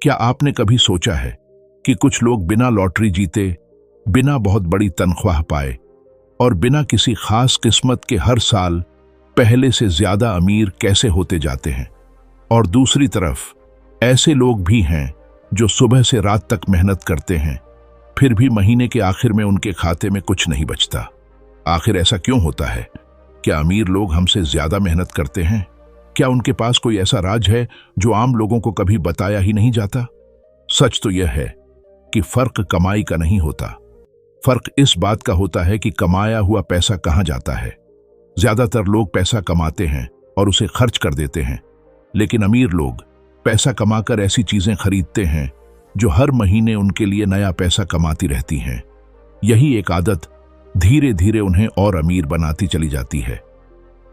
क्या आपने कभी सोचा है कि कुछ लोग बिना लॉटरी जीते, बिना बहुत बड़ी तनख्वाह पाए और बिना किसी खास किस्मत के हर साल पहले से ज्यादा अमीर कैसे होते जाते हैं? और दूसरी तरफ ऐसे लोग भी हैं जो सुबह से रात तक मेहनत करते हैं, फिर भी महीने के आखिर में उनके खाते में कुछ नहीं बचता। आखिर ऐसा क्यों होता है? क्या अमीर लोग हमसे ज्यादा मेहनत करते हैं? क्या उनके पास कोई ऐसा राज है जो आम लोगों को कभी बताया ही नहीं जाता? सच तो यह है कि फर्क कमाई का नहीं होता, फर्क इस बात का होता है कि कमाया हुआ पैसा कहां जाता है। ज्यादातर लोग पैसा कमाते हैं और उसे खर्च कर देते हैं, लेकिन अमीर लोग पैसा कमाकर ऐसी चीजें खरीदते हैं जो हर महीने उनके लिए नया पैसा कमाती रहती हैं। यही एक आदत धीरे धीरे उन्हें और अमीर बनाती चली जाती है।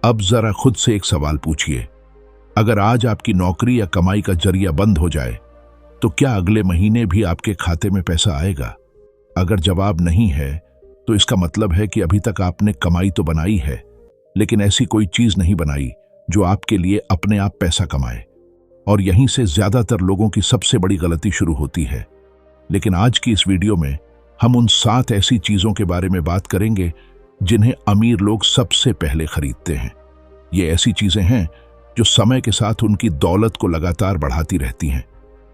अब जरा खुद से एक सवाल पूछिए, अगर आज आपकी नौकरी या कमाई का जरिया बंद हो जाए तो क्या अगले महीने भी आपके खाते में पैसा आएगा? अगर जवाब नहीं है तो इसका मतलब है कि अभी तक आपने कमाई तो बनाई है, लेकिन ऐसी कोई चीज नहीं बनाई जो आपके लिए अपने आप पैसा कमाए। और यहीं से ज्यादातर लोगों की सबसे बड़ी गलती शुरू होती है। लेकिन आज की इस वीडियो में हम उन 7 ऐसी चीजों के बारे में बात करेंगे जिन्हें अमीर लोग सबसे पहले खरीदते हैं। ये ऐसी चीजें हैं जो समय के साथ उनकी दौलत को लगातार बढ़ाती रहती हैं।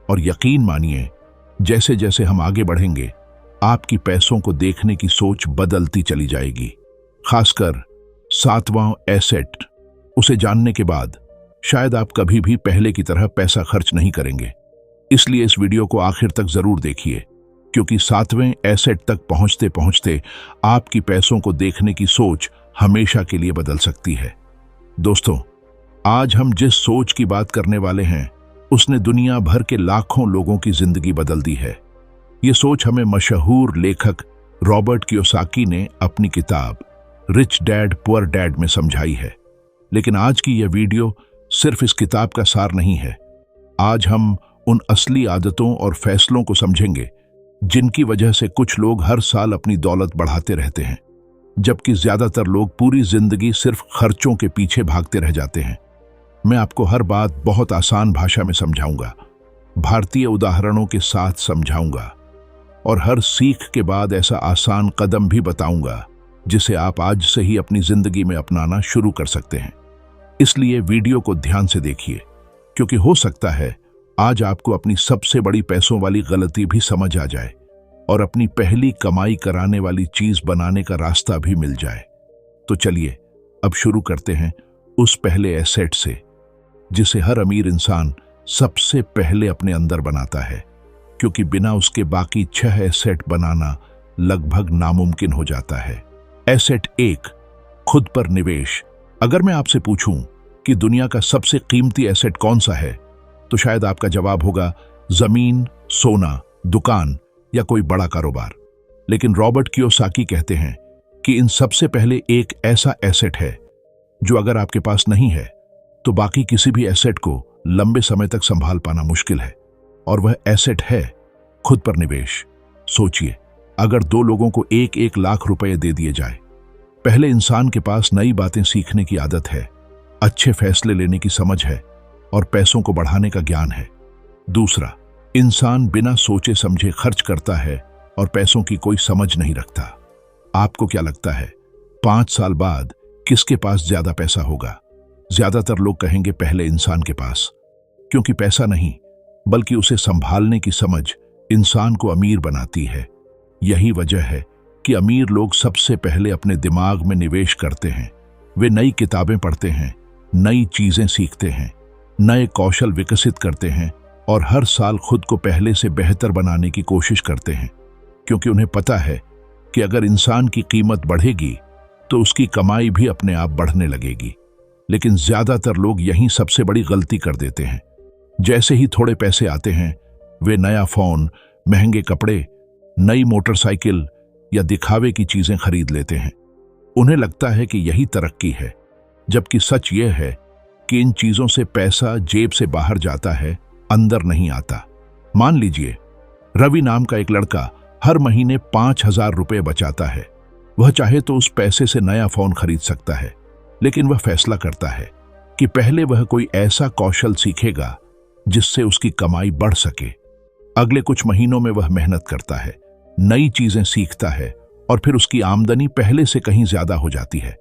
और यकीन मानिए, जैसे जैसे हम आगे बढ़ेंगे, आपकी पैसों को देखने की सोच बदलती चली जाएगी। खासकर 7वां एसेट, उसे जानने के बाद शायद आप कभी भी पहले की तरह पैसा खर्च नहीं करेंगे। इसलिए इस वीडियो को आखिर तक जरूर देखिए, क्योंकि 7वें एसेट तक पहुंचते पहुंचते आपकी पैसों को देखने की सोच हमेशा के लिए बदल सकती है। दोस्तों, आज हम जिस सोच की बात करने वाले हैं उसने दुनिया भर के लाखों लोगों की जिंदगी बदल दी है। ये सोच हमें मशहूर लेखक रॉबर्ट कियोसाकी ने अपनी किताब रिच डैड पुअर डैड में समझाई है। लेकिन आज की यह वीडियो सिर्फ इस किताब का सार नहीं है। आज हम उन असली आदतों और फैसलों को समझेंगे जिनकी वजह से कुछ लोग हर साल अपनी दौलत बढ़ाते रहते हैं, जबकि ज्यादातर लोग पूरी जिंदगी सिर्फ खर्चों के पीछे भागते रह जाते हैं। मैं आपको हर बात बहुत आसान भाषा में समझाऊंगा, भारतीय उदाहरणों के साथ समझाऊंगा और हर सीख के बाद ऐसा आसान कदम भी बताऊंगा जिसे आप आज से ही अपनी जिंदगी में अपनाना शुरू कर सकते हैं। इसलिए वीडियो को ध्यान से देखिए, क्योंकि हो सकता है आज आपको अपनी सबसे बड़ी पैसों वाली गलती भी समझ आ जाए और अपनी पहली कमाई कराने वाली चीज बनाने का रास्ता भी मिल जाए। तो चलिए अब शुरू करते हैं उस पहले एसेट से जिसे हर अमीर इंसान सबसे पहले अपने अंदर बनाता है, क्योंकि बिना उसके बाकी 6 एसेट बनाना लगभग नामुमकिन हो जाता है। एसेट 1, खुद पर निवेश। अगर मैं आपसे पूछूं कि दुनिया का सबसे कीमती एसेट कौन सा है, तो शायद आपका जवाब होगा जमीन, सोना, दुकान या कोई बड़ा कारोबार। लेकिन रॉबर्ट कियोसाकी कहते हैं कि इन सबसे पहले एक ऐसा एसेट है जो अगर आपके पास नहीं है तो बाकी किसी भी एसेट को लंबे समय तक संभाल पाना मुश्किल है, और वह एसेट है खुद पर निवेश। सोचिए, अगर 2 लोगों को 1-1 लाख रुपए दे दिए जाए। पहले इंसान के पास नई बातें सीखने की आदत है, अच्छे फैसले लेने की समझ है और पैसों को बढ़ाने का ज्ञान है। दूसरा, इंसान बिना सोचे समझे खर्च करता है और पैसों की कोई समझ नहीं रखता। आपको क्या लगता है 5 साल बाद किसके पास ज्यादा पैसा होगा? ज्यादातर लोग कहेंगे पहले इंसान के पास, क्योंकि पैसा नहीं बल्कि उसे संभालने की समझ इंसान को अमीर बनाती है। यही वजह है कि अमीर लोग सबसे पहले अपने दिमाग में निवेश करते हैं। वे नई किताबें पढ़ते हैं, नई चीजें सीखते हैं, नए कौशल विकसित करते हैं और हर साल खुद को पहले से बेहतर बनाने की कोशिश करते हैं, क्योंकि उन्हें पता है कि अगर इंसान की कीमत बढ़ेगी तो उसकी कमाई भी अपने आप बढ़ने लगेगी। लेकिन ज्यादातर लोग यहीं सबसे बड़ी गलती कर देते हैं। जैसे ही थोड़े पैसे आते हैं, वे नया फोन, महंगे कपड़े, नई मोटरसाइकिल या दिखावे की चीजें खरीद लेते हैं। उन्हें लगता है कि यही तरक्की है, जबकि सच यह है कि इन चीजों से पैसा जेब से बाहर जाता है, अंदर नहीं आता। मान लीजिए, रवि नाम का एक लड़का हर महीने 5,000 रुपए बचाता है। वह चाहे तो उस पैसे से नया फोन खरीद सकता है, लेकिन वह फैसला करता है कि पहले वह कोई ऐसा कौशल सीखेगा जिससे उसकी कमाई बढ़ सके। अगले कुछ महीनों में वह मेहनत करता है, नई चीजें सीखता है और फिर उसकी आमदनी पहले से कहीं ज्यादा हो जाती है।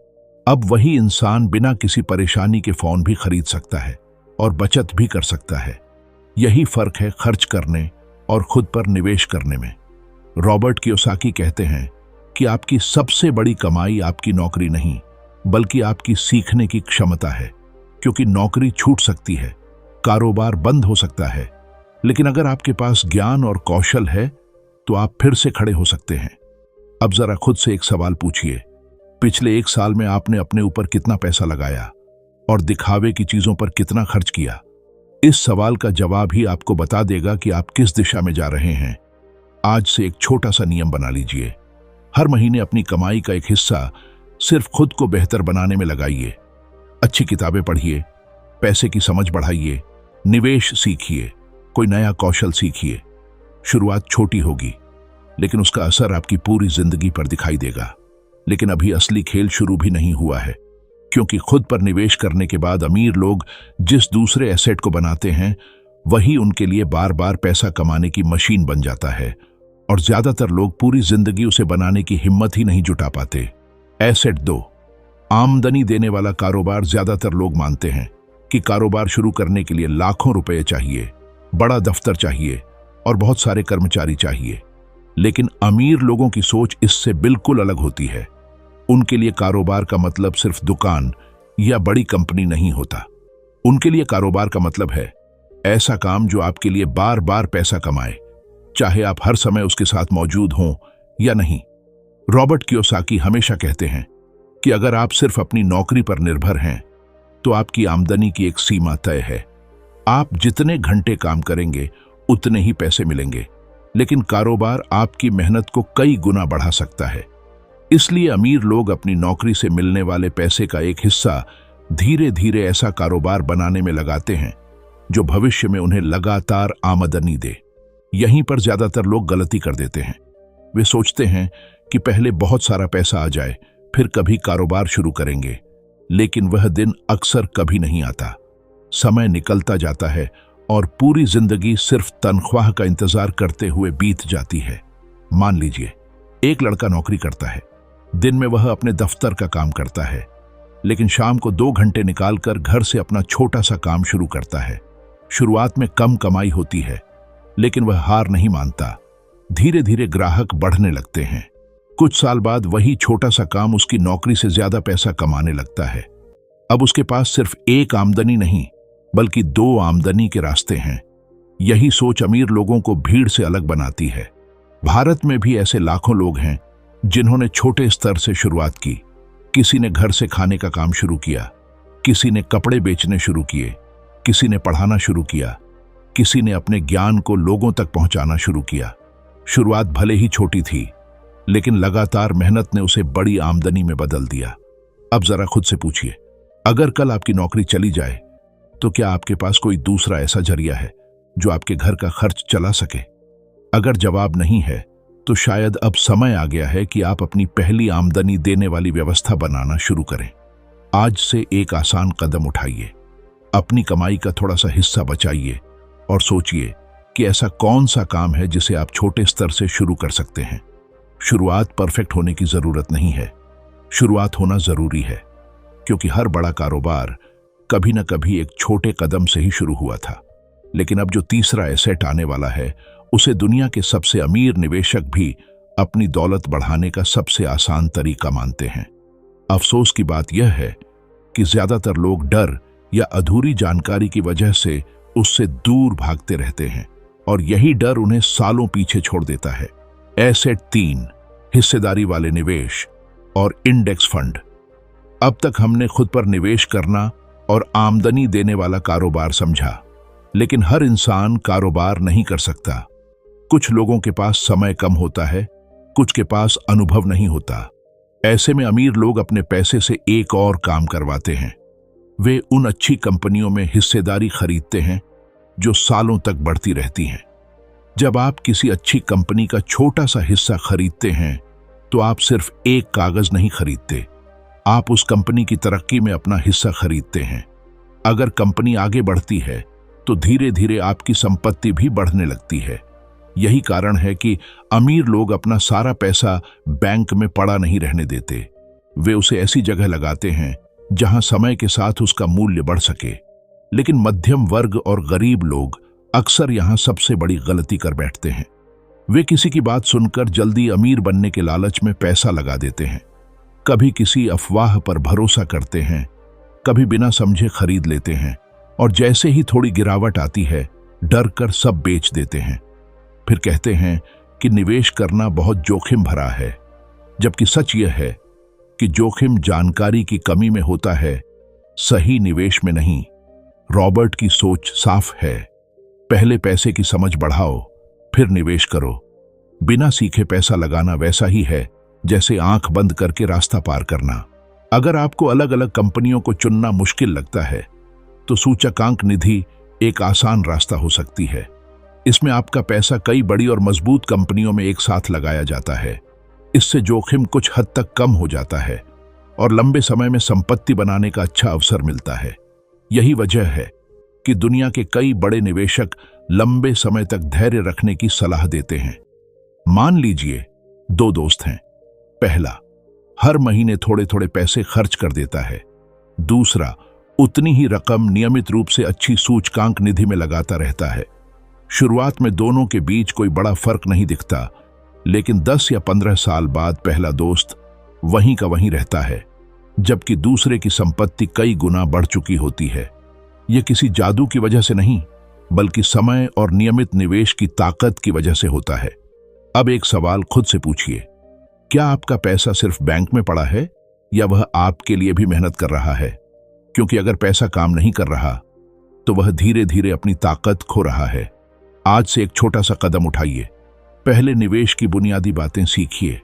अब वही इंसान बिना किसी परेशानी के फोन भी खरीद सकता है और बचत भी कर सकता है। यही फर्क है खर्च करने और खुद पर निवेश करने में। रॉबर्ट कियोसाकी कहते हैं कि आपकी सबसे बड़ी कमाई आपकी नौकरी नहीं, बल्कि आपकी सीखने की क्षमता है, क्योंकि नौकरी छूट सकती है, कारोबार बंद हो सकता है, लेकिन अगर आपके पास ज्ञान और कौशल है तो आप फिर से खड़े हो सकते हैं। अब जरा खुद से एक सवाल पूछिए, पिछले 1 साल में आपने अपने ऊपर कितना पैसा लगाया और दिखावे की चीजों पर कितना खर्च किया? इस सवाल का जवाब ही आपको बता देगा कि आप किस दिशा में जा रहे हैं। आज से एक छोटा सा नियम बना लीजिए। हर महीने अपनी कमाई का एक हिस्सा सिर्फ खुद को बेहतर बनाने में लगाइए। अच्छी किताबें पढ़िए, पैसे की समझ बढ़ाइए, निवेश सीखिए, कोई नया कौशल सीखिए। शुरुआत छोटी होगी, लेकिन उसका असर आपकी पूरी जिंदगी पर दिखाई देगा। लेकिन अभी असली खेल शुरू भी नहीं हुआ है, क्योंकि खुद पर निवेश करने के बाद अमीर लोग जिस दूसरे एसेट को बनाते हैं, वही उनके लिए बार बार पैसा कमाने की मशीन बन जाता है, और ज्यादातर लोग पूरी जिंदगी उसे बनाने की हिम्मत ही नहीं जुटा पाते। एसेट 2, आमदनी देने वाला कारोबार। ज्यादातर लोग मानते हैं कि कारोबार शुरू करने के लिए लाखों रुपए चाहिए, बड़ा दफ्तर चाहिए और बहुत सारे कर्मचारी चाहिए। लेकिन अमीर लोगों की सोच इससे बिल्कुल अलग होती है। उनके लिए कारोबार का मतलब सिर्फ दुकान या बड़ी कंपनी नहीं होता। उनके लिए कारोबार का मतलब है ऐसा काम जो आपके लिए बार बार पैसा कमाए, चाहे आप हर समय उसके साथ मौजूद हों या नहीं। रॉबर्ट कियोसाकी हमेशा कहते हैं कि अगर आप सिर्फ अपनी नौकरी पर निर्भर हैं तो आपकी आमदनी की एक सीमा तय है। आप जितने घंटे काम करेंगे उतने ही पैसे मिलेंगे, लेकिन कारोबार आपकी मेहनत को कई गुना बढ़ा सकता है। इसलिए अमीर लोग अपनी नौकरी से मिलने वाले पैसे का एक हिस्सा धीरे धीरे ऐसा कारोबार बनाने में लगाते हैं जो भविष्य में उन्हें लगातार आमदनी दे। यहीं पर ज्यादातर लोग गलती कर देते हैं। वे सोचते हैं कि पहले बहुत सारा पैसा आ जाए, फिर कभी कारोबार शुरू करेंगे, लेकिन वह दिन अक्सर कभी नहीं आता। समय निकलता जाता है और पूरी जिंदगी सिर्फ तनख्वाह का इंतजार करते हुए बीत जाती है। मान लीजिए एक लड़का नौकरी करता है, दिन में वह अपने दफ्तर का काम करता है, लेकिन शाम को 2 घंटे निकालकर घर से अपना छोटा सा काम शुरू करता है। शुरुआत में कम कमाई होती है, लेकिन वह हार नहीं मानता। धीरे धीरे ग्राहक बढ़ने लगते हैं। कुछ साल बाद वही छोटा सा काम उसकी नौकरी से ज्यादा पैसा कमाने लगता है। अब उसके पास सिर्फ एक आमदनी नहीं, बल्कि 2 आमदनी के रास्ते हैं। यही सोच अमीर लोगों को भीड़ से अलग बनाती है। भारत में भी ऐसे लाखों लोग हैं जिन्होंने छोटे स्तर से शुरुआत की। किसी ने घर से खाने का काम शुरू किया, किसी ने कपड़े बेचने शुरू किए, किसी ने पढ़ाना शुरू किया, किसी ने अपने ज्ञान को लोगों तक पहुंचाना शुरू किया। शुरुआत भले ही छोटी थी, लेकिन लगातार मेहनत ने उसे बड़ी आमदनी में बदल दिया। अब जरा खुद से पूछिए, अगर कल आपकी नौकरी चली जाए तो क्या आपके पास कोई दूसरा ऐसा जरिया है जो आपके घर का खर्च चला सके? अगर जवाब नहीं है तो शायद अब समय आ गया है कि आप अपनी पहली आमदनी देने वाली व्यवस्था बनाना शुरू करें। आज से एक आसान कदम उठाइए। अपनी कमाई का थोड़ा सा हिस्सा बचाइए और सोचिए कि ऐसा कौन सा काम है जिसे आप छोटे स्तर से शुरू कर सकते हैं। शुरुआत परफेक्ट होने की जरूरत नहीं है, शुरुआत होना जरूरी है, क्योंकि हर बड़ा कारोबार कभी न कभी एक छोटे कदम से ही शुरू हुआ था। लेकिन अब जो तीसरा एसेट आने वाला है, उसे दुनिया के सबसे अमीर निवेशक भी अपनी दौलत बढ़ाने का सबसे आसान तरीका मानते हैं। अफसोस की बात यह है कि ज्यादातर लोग डर या अधूरी जानकारी की वजह से उससे दूर भागते रहते हैं, और यही डर उन्हें सालों पीछे छोड़ देता है। एसेट 3, हिस्सेदारी वाले निवेश और इंडेक्स फंड। अब तक हमने खुद पर निवेश करना और आमदनी देने वाला कारोबार समझा, लेकिन हर इंसान कारोबार नहीं कर सकता। कुछ लोगों के पास समय कम होता है, कुछ के पास अनुभव नहीं होता। ऐसे में अमीर लोग अपने पैसे से एक और काम करवाते हैं। वे उन अच्छी कंपनियों में हिस्सेदारी खरीदते हैं जो सालों तक बढ़ती रहती हैं। जब आप किसी अच्छी कंपनी का छोटा सा हिस्सा खरीदते हैं तो आप सिर्फ एक कागज नहीं खरीदते, आप उस कंपनी की तरक्की में अपना हिस्सा खरीदते हैं। अगर कंपनी आगे बढ़ती है तो धीरे धीरे आपकी संपत्ति भी बढ़ने लगती है। यही कारण है कि अमीर लोग अपना सारा पैसा बैंक में पड़ा नहीं रहने देते। वे उसे ऐसी जगह लगाते हैं जहां समय के साथ उसका मूल्य बढ़ सके। लेकिन मध्यम वर्ग और गरीब लोग अक्सर यहां सबसे बड़ी गलती कर बैठते हैं। वे किसी की बात सुनकर जल्दी अमीर बनने के लालच में पैसा लगा देते हैं। कभी किसी अफवाह पर भरोसा करते हैं, कभी बिना समझे खरीद लेते हैं और जैसे ही थोड़ी गिरावट आती है डर कर सब बेच देते हैं। फिर कहते हैं कि निवेश करना बहुत जोखिम भरा है, जबकि सच यह है कि जोखिम जानकारी की कमी में होता है, सही निवेश में नहीं। रॉबर्ट की सोच साफ है, पहले पैसे की समझ बढ़ाओ, फिर निवेश करो। बिना सीखे पैसा लगाना वैसा ही है जैसे आंख बंद करके रास्ता पार करना। अगर आपको अलग अलग कंपनियों को चुनना मुश्किल लगता है तो सूचकांक निधि एक आसान रास्ता हो सकती है। इसमें आपका पैसा कई बड़ी और मजबूत कंपनियों में एक साथ लगाया जाता है। इससे जोखिम कुछ हद तक कम हो जाता है और लंबे समय में संपत्ति बनाने का अच्छा अवसर मिलता है। यही वजह है कि दुनिया के कई बड़े निवेशक लंबे समय तक धैर्य रखने की सलाह देते हैं। मान लीजिए 2 दोस्त हैं। पहला हर महीने थोड़े थोड़े पैसे खर्च कर देता है, दूसरा उतनी ही रकम नियमित रूप से अच्छी सूचकांक निधि में लगाता रहता है। शुरुआत में दोनों के बीच कोई बड़ा फर्क नहीं दिखता, लेकिन 10 या 15 साल बाद पहला दोस्त वहीं का वहीं रहता है, जबकि दूसरे की संपत्ति कई गुना बढ़ चुकी होती है। यह किसी जादू की वजह से नहीं, बल्कि समय और नियमित निवेश की ताकत की वजह से होता है। अब एक सवाल खुद से पूछिए, क्या आपका पैसा सिर्फ बैंक में पड़ा है या वह आपके लिए भी मेहनत कर रहा है? क्योंकि अगर पैसा काम नहीं कर रहा तो वह धीरे धीरे अपनी ताकत खो रहा है। आज से एक छोटा सा कदम उठाइए। पहले निवेश की बुनियादी बातें सीखिए,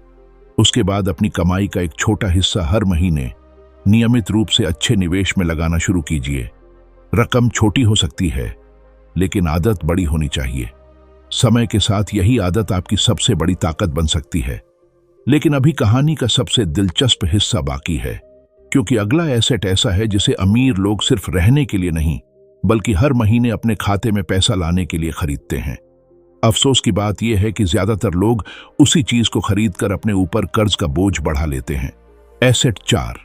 उसके बाद अपनी कमाई का एक छोटा हिस्सा हर महीने नियमित रूप से अच्छे निवेश में लगाना शुरू कीजिए। रकम छोटी हो सकती है, लेकिन आदत बड़ी होनी चाहिए। समय के साथ यही आदत आपकी सबसे बड़ी ताकत बन सकती है। लेकिन अभी कहानी का सबसे दिलचस्प हिस्सा बाकी है, क्योंकि अगला एसेट ऐसा है जिसे अमीर लोग सिर्फ रहने के लिए नहीं, बल्कि हर महीने अपने खाते में पैसा लाने के लिए खरीदते हैं। अफसोस की बात यह है कि ज्यादातर लोग उसी चीज को खरीदकर अपने ऊपर कर्ज का बोझ बढ़ा लेते हैं। एसेट 4,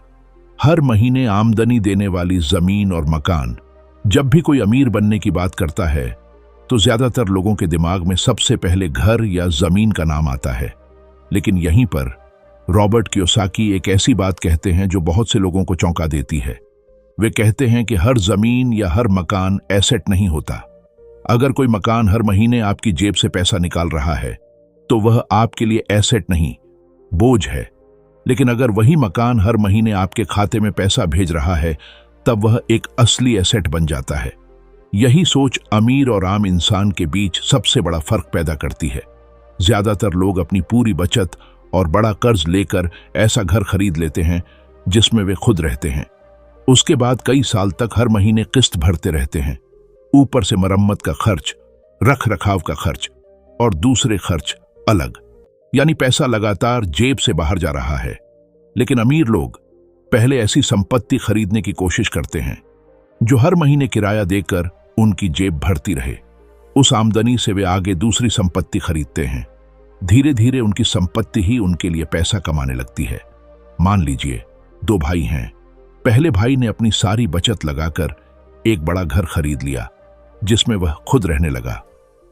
हर महीने आमदनी देने वाली जमीन और मकान। जब भी कोई अमीर बनने की बात करता है तो ज्यादातर लोगों के दिमाग में सबसे पहले घर या जमीन का नाम आता है। लेकिन यहीं पर रॉबर्ट कियोसाकी एक ऐसी बात कहते हैं जो बहुत से लोगों को चौंका देती है। वे कहते हैं कि हर जमीन या हर मकान एसेट नहीं होता। अगर कोई मकान हर महीने आपकी जेब से पैसा निकाल रहा है तो वह आपके लिए एसेट नहीं, बोझ है। लेकिन अगर वही मकान हर महीने आपके खाते में पैसा भेज रहा है तब वह एक असली एसेट बन जाता है। यही सोच अमीर और आम इंसान के बीच सबसे बड़ा फर्क पैदा करती है। ज्यादातर लोग अपनी पूरी बचत और बड़ा कर्ज लेकर ऐसा घर खरीद लेते हैं जिसमें वे खुद रहते हैं। उसके बाद कई साल तक हर महीने किस्त भरते रहते हैं। ऊपर से मरम्मत का खर्च, रख रखाव का खर्च और दूसरे खर्च अलग, यानी पैसा लगातार जेब से बाहर जा रहा है। लेकिन अमीर लोग पहले ऐसी संपत्ति खरीदने की कोशिश करते हैं जो हर महीने किराया देकर उनकी जेब भरती रहे। उस आमदनी से वे आगे दूसरी संपत्ति खरीदते हैं। धीरे धीरे उनकी संपत्ति ही उनके लिए पैसा कमाने लगती है। मान लीजिए 2 भाई हैं। पहले भाई ने अपनी सारी बचत लगाकर एक बड़ा घर खरीद लिया जिसमें वह खुद रहने लगा।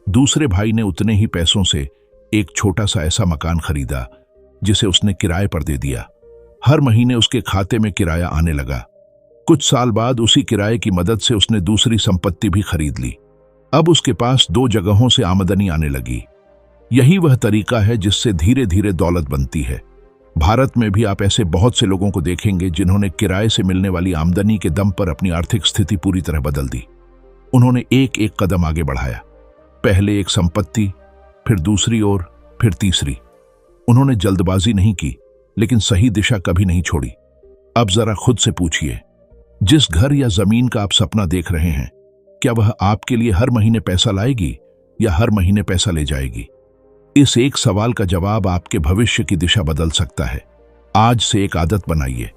दूसरे भाई ने उतने ही पैसों से एक छोटा सा ऐसा मकान खरीदा जिसे उसने किराए पर दे दिया। हर महीने उसके खाते में किराया आने लगा। कुछ साल बाद उसी किराए की मदद से उसने दूसरी संपत्ति भी खरीद ली। अब उसके पास 2 जगहों से आमदनी आने लगी। यही वह तरीका है जिससे धीरे धीरे दौलत बनती है। भारत में भी आप ऐसे बहुत से लोगों को देखेंगे जिन्होंने किराए से मिलने वाली आमदनी के दम पर अपनी आर्थिक स्थिति पूरी तरह बदल दी। उन्होंने एक एक कदम आगे बढ़ाया, पहले एक संपत्ति, फिर दूसरी और फिर तीसरी। उन्होंने जल्दबाजी नहीं की, लेकिन सही दिशा कभी नहीं छोड़ी। अब जरा खुद से पूछिए, जिस घर या जमीन का आप सपना देख रहे हैं, क्या वह आपके लिए हर महीने पैसा लाएगी या हर महीने पैसा ले जाएगी? इस एक सवाल का जवाब आपके भविष्य की दिशा बदल सकता है। आज से एक आदत बनाइए,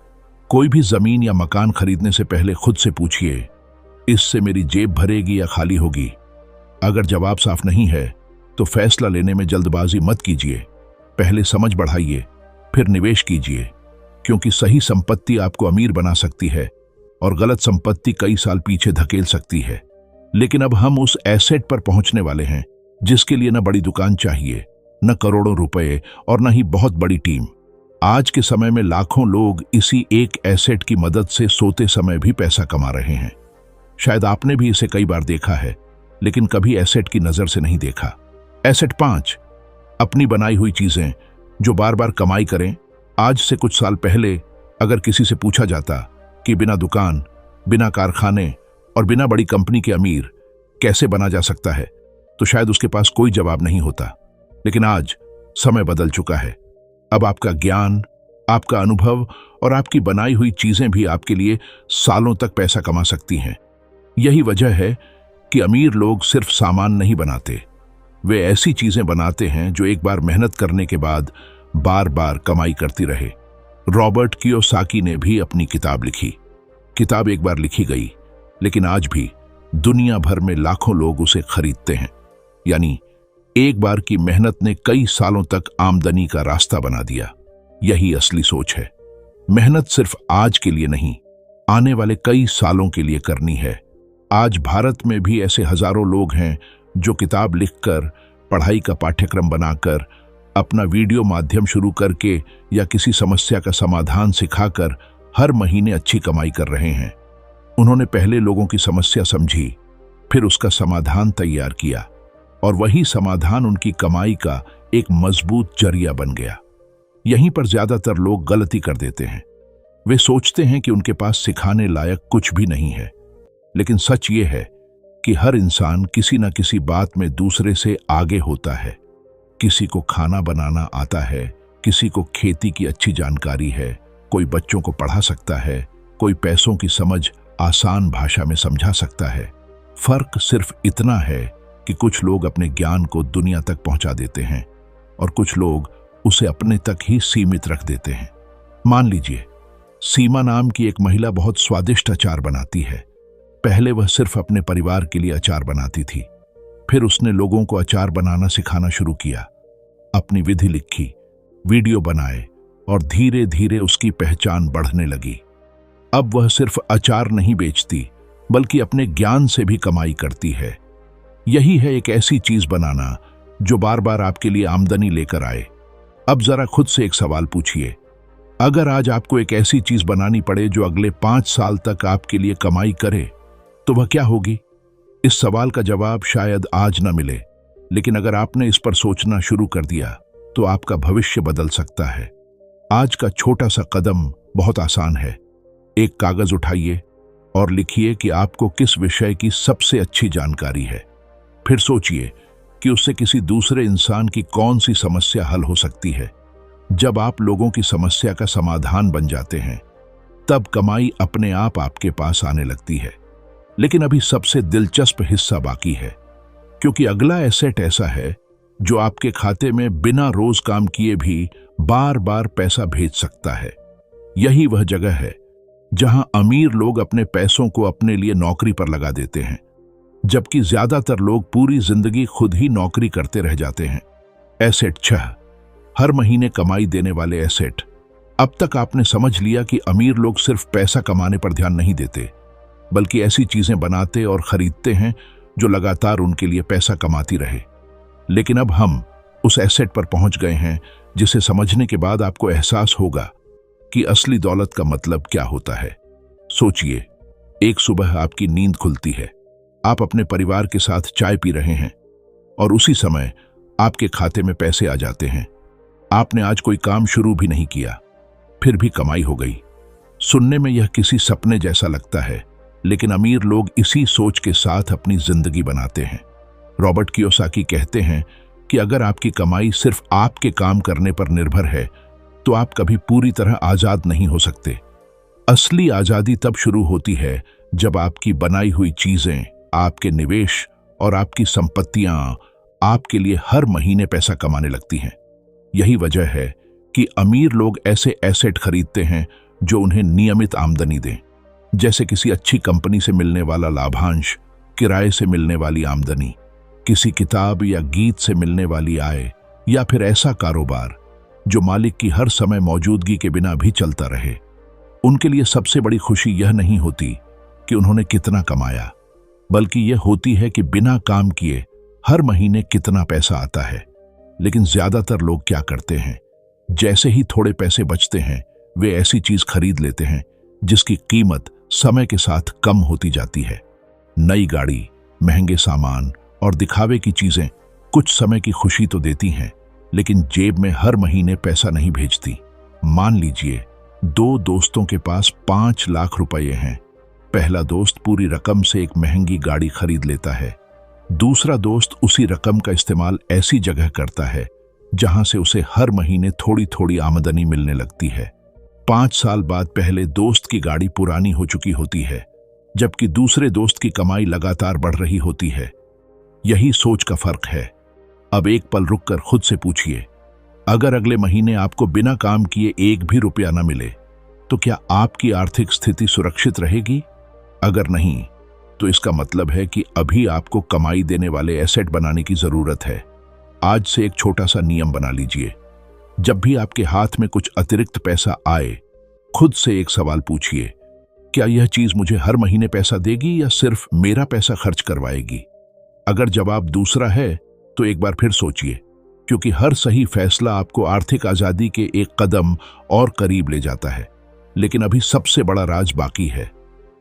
कोई भी जमीन या मकान खरीदने से पहले खुद से पूछिए, इससे मेरी जेब भरेगी या खाली होगी? अगर जवाब साफ नहीं है तो फैसला लेने में जल्दबाजी मत कीजिए। पहले समझ बढ़ाइए, फिर निवेश कीजिए, क्योंकि सही संपत्ति आपको अमीर बना सकती है और गलत संपत्ति कई साल पीछे धकेल सकती है। लेकिन अब हम उस एसेट पर पहुंचने वाले हैं जिसके लिए न बड़ी दुकान चाहिए, न करोड़ों रुपए और न ही बहुत बड़ी टीम। आज के समय में लाखों लोग इसी एक एसेट की मदद से सोते समय भी पैसा कमा रहे हैं। शायद आपने भी इसे कई बार देखा है, लेकिन कभी एसेट की नजर से नहीं देखा। एसेट 5, अपनी बनाई हुई चीजें जो बार बार कमाई करें। आज से कुछ साल पहले अगर किसी से पूछा जाता कि बिना दुकान, बिना कारखाने और बिना बड़ी कंपनी के अमीर कैसे बना जा सकता है, तो शायद उसके पास कोई जवाब नहीं होता। लेकिन आज समय बदल चुका है। अब आपका ज्ञान, आपका अनुभव और आपकी बनाई हुई चीजें भी आपके लिए सालों तक पैसा कमा सकती हैं। यही वजह है कि अमीर लोग सिर्फ सामान नहीं बनाते, वे ऐसी चीजें बनाते हैं जो एक बार मेहनत करने के बाद बार बार कमाई करती रहे। रॉबर्ट कियोसाकी ने भी अपनी किताब लिखी। किताब एक बार लिखी गई, लेकिन आज भी दुनिया भर में लाखों लोग उसे खरीदते हैं। यानी एक बार की मेहनत ने कई सालों तक आमदनी का रास्ता बना दिया। यही असली सोच है। मेहनत सिर्फ आज के लिए नहीं, आने वाले कई सालों के लिए करनी है। आज भारत में भी ऐसे हजारों लोग हैं जो किताब लिखकर, पढ़ाई का पाठ्यक्रम बनाकर, अपना वीडियो माध्यम शुरू करके या किसी समस्या का समाधान सिखाकर हर महीने अच्छी कमाई कर रहे हैं। उन्होंने पहले लोगों की समस्या समझी, फिर उसका समाधान तैयार किया और वही समाधान उनकी कमाई का एक मजबूत जरिया बन गया। यहीं पर ज्यादातर लोग गलती कर देते हैं। वे सोचते हैं कि उनके पास सिखाने लायक कुछ भी नहीं है, लेकिन सच ये है कि हर इंसान किसी न किसी बात में दूसरे से आगे होता है। किसी को खाना बनाना आता है, किसी को खेती की अच्छी जानकारी है, कोई बच्चों को पढ़ा सकता है, कोई पैसों की समझ आसान भाषा में समझा सकता है। फर्क सिर्फ इतना है कि कुछ लोग अपने ज्ञान को दुनिया तक पहुंचा देते हैं और कुछ लोग उसे अपने तक ही सीमित रख देते हैं। मान लीजिए, सीमा नाम की एक महिला बहुत स्वादिष्ट अचार बनाती है। पहले वह सिर्फ अपने परिवार के लिए अचार बनाती थी, फिर उसने लोगों को अचार बनाना सिखाना शुरू किया। अपनी विधि लिखी, वीडियो बनाए और धीरे धीरे उसकी पहचान बढ़ने लगी। अब वह सिर्फ अचार नहीं बेचती, बल्कि अपने ज्ञान से भी कमाई करती है। यही है एक ऐसी चीज बनाना जो बार बार आपके लिए आमदनी लेकर आए। अब जरा खुद से एक सवाल पूछिए, अगर आज आपको एक ऐसी चीज बनानी पड़े जो अगले 5 साल तक आपके लिए कमाई करे, तो वह क्या होगी? इस सवाल का जवाब शायद आज न मिले, लेकिन अगर आपने इस पर सोचना शुरू कर दिया तो आपका भविष्य बदल सकता है। आज का छोटा सा कदम बहुत आसान है। एक कागज उठाइए और लिखिए कि आपको किस विषय की सबसे अच्छी जानकारी है। फिर सोचिए कि उससे किसी दूसरे इंसान की कौन सी समस्या हल हो सकती है। जब आप लोगों की समस्या का समाधान बन जाते हैं, तब कमाई अपने आप आपके पास आने लगती है। लेकिन अभी सबसे दिलचस्प हिस्सा बाकी है, क्योंकि अगला एसेट ऐसा है जो आपके खाते में बिना रोज काम किए भी बार बार पैसा भेज सकता है। यही वह जगह है जहां अमीर लोग अपने पैसों को अपने लिए नौकरी पर लगा देते हैं, जबकि ज्यादातर लोग पूरी जिंदगी खुद ही नौकरी करते रह जाते हैं। एसेट 6, हर महीने कमाई देने वाले एसेट। अब तक आपने समझ लिया कि अमीर लोग सिर्फ पैसा कमाने पर ध्यान नहीं देते, बल्कि ऐसी चीजें बनाते और खरीदते हैं जो लगातार उनके लिए पैसा कमाती रहे। लेकिन अब हम उस एसेट पर पहुंच गए हैं जिसे समझने के बाद आपको एहसास होगा कि असली दौलत का मतलब क्या होता है। सोचिए, एक सुबह आपकी नींद खुलती है, आप अपने परिवार के साथ चाय पी रहे हैं और उसी समय आपके खाते में पैसे आ जाते हैं। आपने आज कोई काम शुरू भी नहीं किया, फिर भी कमाई हो गई। सुनने में यह किसी सपने जैसा लगता है, लेकिन अमीर लोग इसी सोच के साथ अपनी जिंदगी बनाते हैं। रॉबर्ट कियोसाकी कहते हैं कि अगर आपकी कमाई सिर्फ आपके काम करने पर निर्भर है, तो आप कभी पूरी तरह आजाद नहीं हो सकते। असली आजादी तब शुरू होती है जब आपकी बनाई हुई चीजें, आपके निवेश और आपकी संपत्तियां आपके लिए हर महीने पैसा कमाने लगती हैं। यही वजह है कि अमीर लोग ऐसे एसेट खरीदते हैं जो उन्हें नियमित आमदनी दें, जैसे किसी अच्छी कंपनी से मिलने वाला लाभांश, किराए से मिलने वाली आमदनी किसी किताब या गीत से मिलने वाली आय, या फिर ऐसा कारोबार जो मालिक की हर समय मौजूदगी के बिना भी चलता रहे। उनके लिए सबसे बड़ी खुशी यह नहीं होती कि उन्होंने कितना कमाया, बल्कि यह होती है कि बिना काम किए हर महीने कितना पैसा आता है। लेकिन ज्यादातर लोग क्या करते हैं, जैसे ही थोड़े पैसे बचते हैं वे ऐसी चीज खरीद लेते हैं जिसकी कीमत समय के साथ कम होती जाती है। नई गाड़ी, महंगे सामान और दिखावे की चीजें कुछ समय की खुशी तो देती हैं, लेकिन जेब में हर महीने पैसा नहीं भेजती। मान लीजिए 2 दोस्तों के पास 5 लाख रुपए हैं। पहला दोस्त पूरी रकम से एक महंगी गाड़ी खरीद लेता है। दूसरा दोस्त उसी रकम का इस्तेमाल ऐसी जगह करता है जहां से उसे हर महीने थोड़ी थोड़ी आमदनी मिलने लगती है। 5 साल बाद पहले दोस्त की गाड़ी पुरानी हो चुकी होती है, जबकि दूसरे दोस्त की कमाई लगातार बढ़ रही होती है। यही सोच का फर्क है। अब एक पल रुककर खुद से पूछिए, अगर अगले महीने आपको बिना काम किए एक भी रुपया न मिले तो क्या आपकी आर्थिक स्थिति सुरक्षित रहेगी? अगर नहीं, तो इसका मतलब है कि अभी आपको कमाई देने वाले एसेट बनाने की जरूरत है। आज से एक छोटा सा नियम बना लीजिए। जब भी आपके हाथ में कुछ अतिरिक्त पैसा आए, खुद से एक सवाल पूछिए, क्या यह चीज मुझे हर महीने पैसा देगी या सिर्फ मेरा पैसा खर्च करवाएगी? अगर जवाब दूसरा है तो एक बार फिर सोचिए, क्योंकि हर सही फैसला आपको आर्थिक आजादी के एक कदम और करीब ले जाता है। लेकिन अभी सबसे बड़ा राज बाकी है।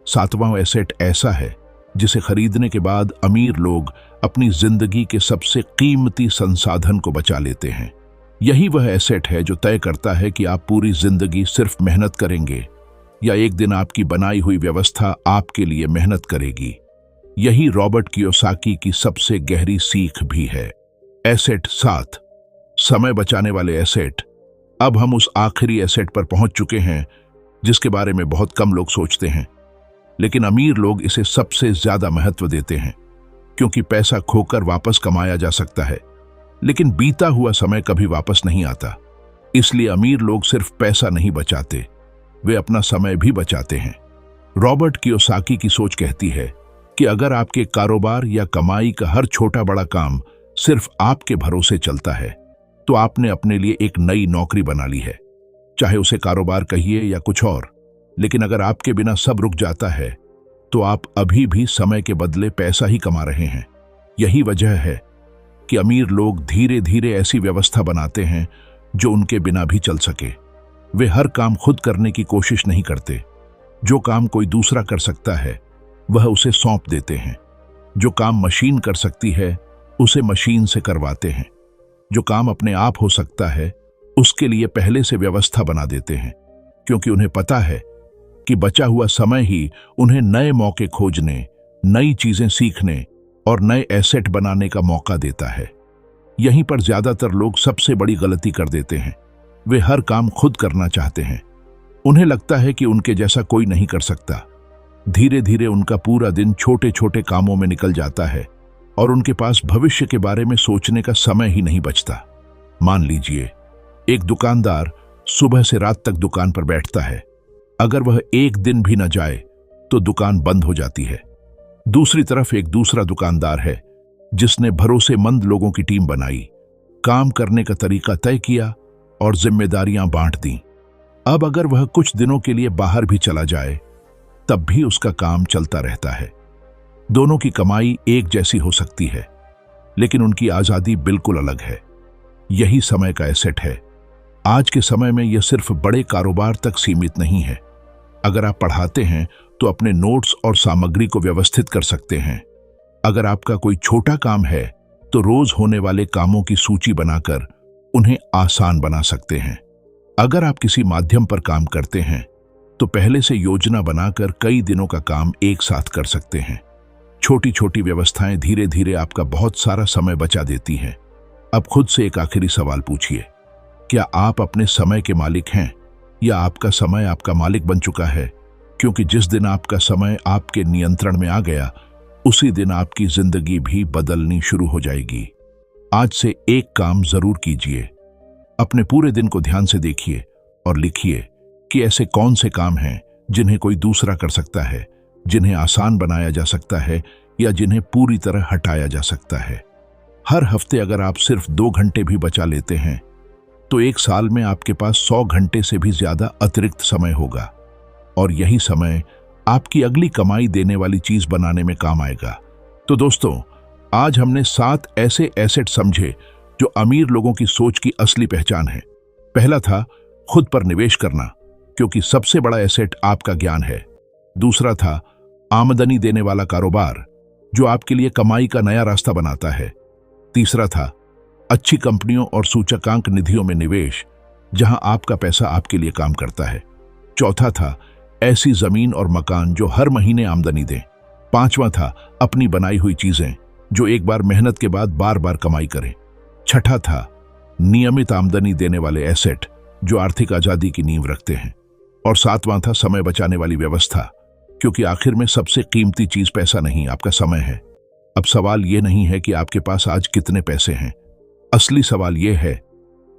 7वां एसेट ऐसा है जिसे खरीदने के बाद अमीर लोग अपनी जिंदगी के सबसे कीमती संसाधन को बचा लेते हैं। यही वह एसेट है जो तय करता है कि आप पूरी जिंदगी सिर्फ मेहनत करेंगे या एक दिन आपकी बनाई हुई व्यवस्था आपके लिए मेहनत करेगी। यही रॉबर्ट कियोसाकी की सबसे गहरी सीख भी है। एसेट 7, समय बचाने वाले एसेट। अब हम उस आखिरी एसेट पर पहुंच चुके हैं जिसके बारे में बहुत कम लोग सोचते हैं, लेकिन अमीर लोग इसे सबसे ज्यादा महत्व देते हैं, क्योंकि पैसा खोकर वापस कमाया जा सकता है, लेकिन बीता हुआ समय कभी वापस नहीं आता। इसलिए अमीर लोग सिर्फ पैसा नहीं बचाते, वे अपना समय भी बचाते हैं। रॉबर्ट कियोसाकी की सोच कहती है कि अगर आपके कारोबार या कमाई का हर छोटा बड़ा काम सिर्फ आपके भरोसे चलता है, तो आपने अपने लिए एक नई नौकरी बना ली है। चाहे उसे कारोबार कहिए या कुछ और, लेकिन अगर आपके बिना सब रुक जाता है तो आप अभी भी समय के बदले पैसा ही कमा रहे हैं। यही वजह है कि अमीर लोग धीरे धीरे ऐसी व्यवस्था बनाते हैं जो उनके बिना भी चल सके। वे हर काम खुद करने की कोशिश नहीं करते। जो काम कोई दूसरा कर सकता है वह उसे सौंप देते हैं। जो काम मशीन कर सकती है उसे मशीन से करवाते हैं। जो काम अपने आप हो सकता है उसके लिए पहले से व्यवस्था बना देते हैं, क्योंकि उन्हें पता है कि बचा हुआ समय ही उन्हें नए मौके खोजने, नई चीजें सीखने और नए एसेट बनाने का मौका देता है। यहीं पर ज्यादातर लोग सबसे बड़ी गलती कर देते हैं। वे हर काम खुद करना चाहते हैं। उन्हें लगता है कि उनके जैसा कोई नहीं कर सकता। धीरे धीरे उनका पूरा दिन छोटे छोटे कामों में निकल जाता है और उनके पास भविष्य के बारे में सोचने का समय ही नहीं बचता। मान लीजिए एक दुकानदार सुबह से रात तक दुकान पर बैठता है। अगर वह एक दिन भी न जाए तो दुकान बंद हो जाती है। दूसरी तरफ एक दूसरा दुकानदार है जिसने भरोसेमंद लोगों की टीम बनाई, काम करने का तरीका तय किया और जिम्मेदारियां बांट दी। अब अगर वह कुछ दिनों के लिए बाहर भी चला जाए तब भी उसका काम चलता रहता है। दोनों की कमाई एक जैसी हो सकती है, लेकिन उनकी आजादी बिल्कुल अलग है। यही समय का एसेट है। आज के समय में यह सिर्फ बड़े कारोबार तक सीमित नहीं है। अगर आप पढ़ाते हैं तो अपने नोट्स और सामग्री को व्यवस्थित कर सकते हैं। अगर आपका कोई छोटा काम है तो रोज होने वाले कामों की सूची बनाकर उन्हें आसान बना सकते हैं। अगर आप किसी माध्यम पर काम करते हैं तो पहले से योजना बनाकर कई दिनों का काम एक साथ कर सकते हैं। छोटी छोटी व्यवस्थाएं धीरे धीरे आपका बहुत सारा समय बचा देती हैं। अब खुद से एक आखिरी सवाल पूछिए, क्या आप अपने समय के मालिक हैं या आपका समय आपका मालिक बन चुका है? क्योंकि जिस दिन आपका समय आपके नियंत्रण में आ गया, उसी दिन आपकी जिंदगी भी बदलनी शुरू हो जाएगी। आज से एक काम जरूर कीजिए। अपने पूरे दिन को ध्यान से देखिए और लिखिए कि ऐसे कौन से काम हैं जिन्हें कोई दूसरा कर सकता है, जिन्हें आसान बनाया जा सकता है या जिन्हें पूरी तरह हटाया जा सकता है। हर हफ्ते अगर आप सिर्फ 2 घंटे भी बचा लेते हैं तो एक साल में आपके पास 100 घंटे से भी ज्यादा अतिरिक्त समय होगा, और यही समय आपकी अगली कमाई देने वाली चीज बनाने में काम आएगा। तो दोस्तों, आज हमने 7 ऐसे एसेट समझे जो अमीर लोगों की सोच की असली पहचान है। पहला था खुद पर निवेश करना, क्योंकि सबसे बड़ा एसेट आपका ज्ञान है। दूसरा था आमदनी देने वाला कारोबार, जो आपके लिए कमाई का नया रास्ता बनाता है। तीसरा था अच्छी कंपनियों और सूचकांक निधियों में निवेश, जहां आपका पैसा आपके लिए काम करता है। चौथा था ऐसी जमीन और मकान जो हर महीने आमदनी दें। पांचवा था अपनी बनाई हुई चीजें जो एक बार मेहनत के बाद बार बार कमाई करें। छठा था नियमित आमदनी देने वाले एसेट जो आर्थिक आजादी की नींव रखते हैं। और सातवां था समय बचाने वाली व्यवस्था, क्योंकि आखिर में सबसे कीमती चीज पैसा नहीं, आपका समय है। अब सवाल यह नहीं है कि आपके पास आज कितने पैसे हैं, असली सवाल यह है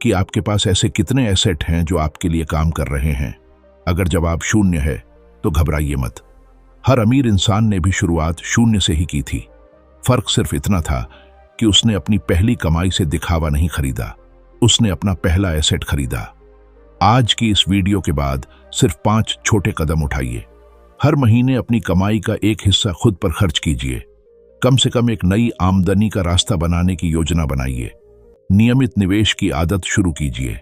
कि आपके पास ऐसे कितने एसेट हैं जो आपके लिए काम कर रहे हैं। अगर जवाब शून्य है तो घबराइए मत। हर अमीर इंसान ने भी शुरुआत शून्य से ही की थी। फर्क सिर्फ इतना था कि उसने अपनी पहली कमाई से दिखावा नहीं खरीदा, उसने अपना पहला एसेट खरीदा। आज की इस वीडियो के बाद सिर्फ 5 छोटे कदम उठाइए। हर महीने अपनी कमाई का एक हिस्सा खुद पर खर्च कीजिए। कम से कम एक नई आमदनी का रास्ता बनाने की योजना बनाइए। नियमित निवेश की आदत शुरू कीजिए।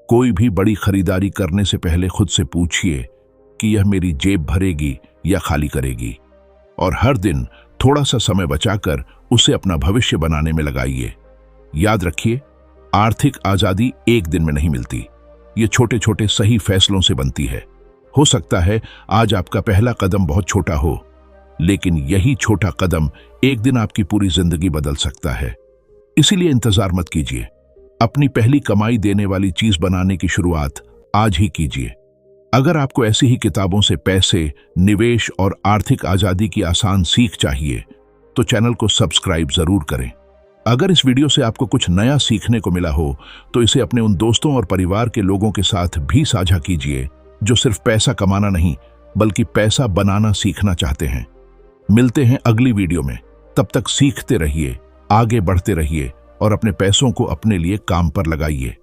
कोई भी बड़ी खरीदारी करने से पहले खुद से पूछिए कि यह मेरी जेब भरेगी या खाली करेगी। और हर दिन थोड़ा सा समय बचाकर उसे अपना भविष्य बनाने में लगाइए। याद रखिए, आर्थिक आजादी एक दिन में नहीं मिलती, ये छोटे छोटे सही फैसलों से बनती है। हो सकता है आज आपका पहला कदम बहुत छोटा हो, लेकिन यही छोटा कदम एक दिन आपकी पूरी जिंदगी बदल सकता है। इसीलिए इंतजार मत कीजिए, अपनी पहली कमाई देने वाली चीज बनाने की शुरुआत आज ही कीजिए। अगर आपको ऐसी ही किताबों से पैसे, निवेश और आर्थिक आजादी की आसान सीख चाहिए तो चैनल को सब्सक्राइब जरूर करें। अगर इस वीडियो से आपको कुछ नया सीखने को मिला हो तो इसे अपने उन दोस्तों और परिवार के लोगों के साथ भी साझा कीजिए जो सिर्फ पैसा कमाना नहीं बल्कि पैसा बनाना सीखना चाहते हैं। मिलते हैं अगली वीडियो में। तब तक सीखते रहिए, आगे बढ़ते रहिए और अपने पैसों को अपने लिए काम पर लगाइए।